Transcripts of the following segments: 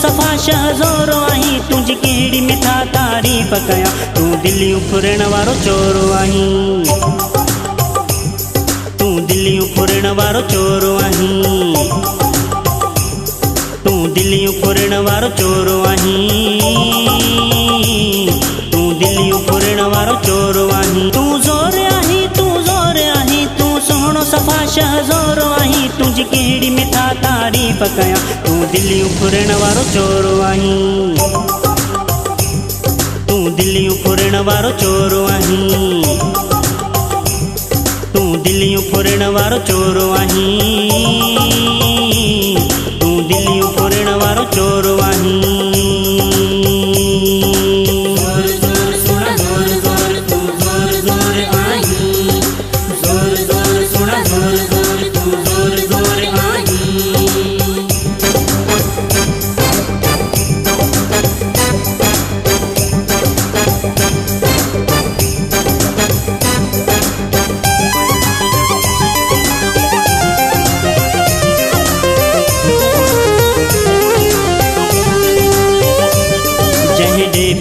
सफ़ा शहज़ोरो आहीं तुझी कहिड़ी मिठा तारीफ़ कयां तू दिलियूं फुरण वारो चोरो आहीं तू दिलियूं फुरण वारो चोरो आहीं तू दिलियूं फुरण वारो चोरो आहीं तू दिलियूं फुरण वारो चोरो आहीं तू ज़ोर आहीं तू सोहणो सफ़ा शहज़ोरो आहीं तुझी कहिड़ी मिठा तारीफ़ कयां तू दिलियूं फुरण वारो चोरो आहीं तू दिलियूं फुरण वारो चोरो आहीं तू दिलियूं फुरण वारो चोरो आहीं तू दिलियूं फुरण वारो चोरो आहीं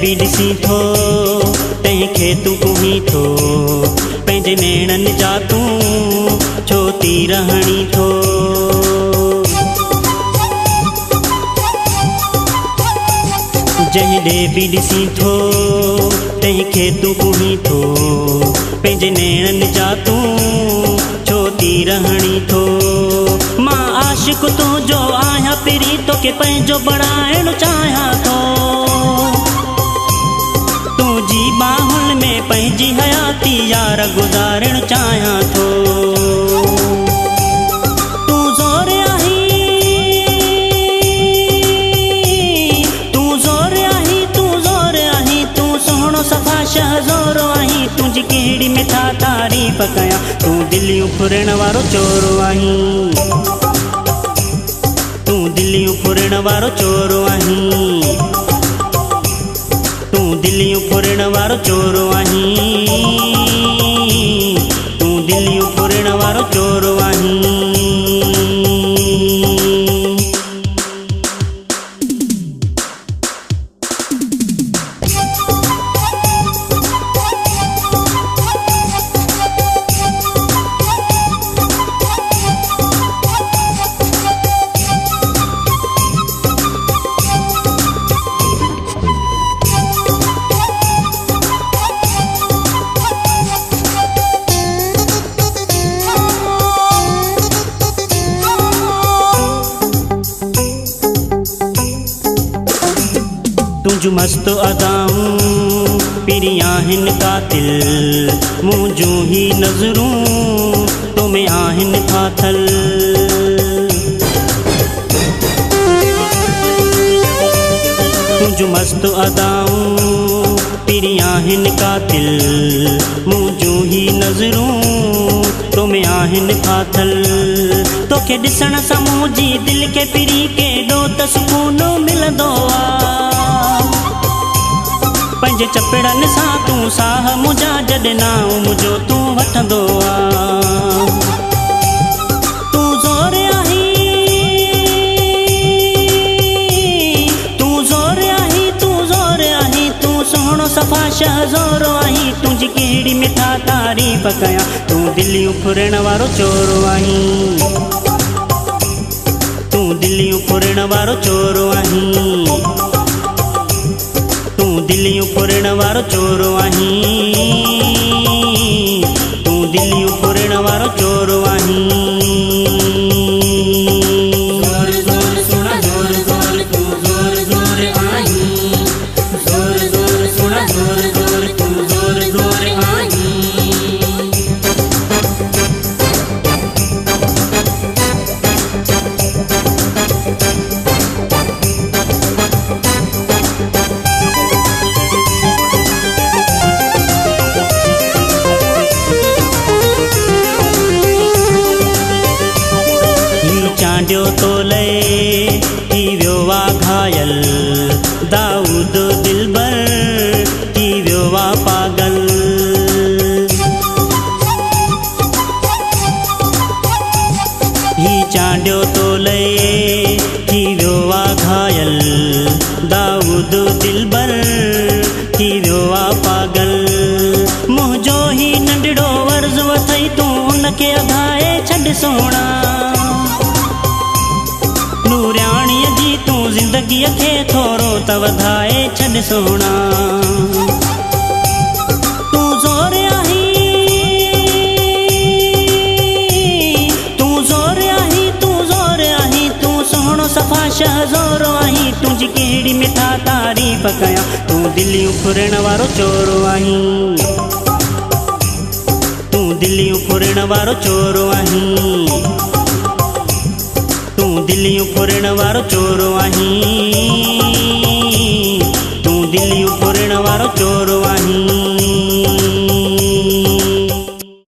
भी ॾिसी थो तंहिंखे तूं कुही थो पंहिंजे नेणनि जा तूं छो थी रहणी थो जंहिं ॾे बि ॾिसी थो तंहिंखे तूं कुही थो पंहिंजे नेणनि जा तूं छो थी रहणी थो मां आशिक़ तुंहिंजो आहियां पिरी तोखे पंहिंजो बणाइणु चाहियां थो तुझी बाहुनि में पंहिंजी हयाती यार गुज़ारणु चाहियां थो तूं ज़ोर आहीं तूं सोहणो सफ़ा शहज़ोरो आहीं तुझी कहिड़ी मिठा तारीफ़ कयां तूं दिलियूं फुरण वारो चोरो आहीं तूं दिलियूं फुरण वारो चोरो आहीं तू दिलियूं फुरण वारो चोरो आहीं तू दिलियूं फुरण वारो चोरो आहीं तुझ मस्त अदाऊं पिरी आहिनि कातिल मुंहिंजूं ही नज़रूं तुम्हें आहिनि फाथल तुझ मस्त अदाऊं पिरी आहिनि कातिल मुंहिंजूं ही नज़रूं तुम्हें आहिनि फाथल तोखे ॾिसण सां मुंहिंजी दिलि खे पिरी केॾो त सुकून मिलंदो आहे पंहिंजे चपड़नि सां तूं साह मुंहिंजा जॾहिं नाम मुंहिंजो तूं वठंदो आहे तूं ज़ोर आहीं तूं सोहणो सफ़ा शहज़ोरो आहीं तुझी कहिड़ी मिठा तारीफ़ कयां तूं दिलियूं फुरण वारो चोरो आहीं तूं दिलियूं फुरण वारो चोरो आहीं तू दिलियूं फुरण वारो चोरो आहीं तू दिलियूं फुरण वारो चोरो आहीं ज़ोर ज़ोर सुणा ज़ोर ज़ोर तू ज़ोर ज़ोर आहीं ज़ोर ज़ोर ज़ोर ज़ोर तूं ज़ोर ज़ोर आहीं। चांडियो तो लय थी वियो वा घायल, दाऊद दिलबर थी वियो वा पागल। ही चांडियो तो लय थी वियो वा घायल, दाऊद दिलबर थी वियो वा पागल। मुंहिंजो ही नंढड़ो वर्ज़ वथई तूं उनखे अघाए छॾ सोणा। नूरियाणीअ जी तूं ज़िंदगीअ खे थोरो त वधाए छॾ सोणा। तूं ज़ोर आहीं, तूं ज़ोर आहीं, तूं ज़ोर आहीं, तूं सोहणो सफ़ा शहज़ोर आहीं। तुंहिंजी कहिड़ी मिठा तारीफ़ कयां, तूं दिलियूं फुरण वारो चोर आहीं। तूं दिलियूं फुरण वारो चोर आहीं। तूं दिलियूं फुरण वारो चोर आहीं। तूं दिलियूं फुरण वारो चोर आहीं।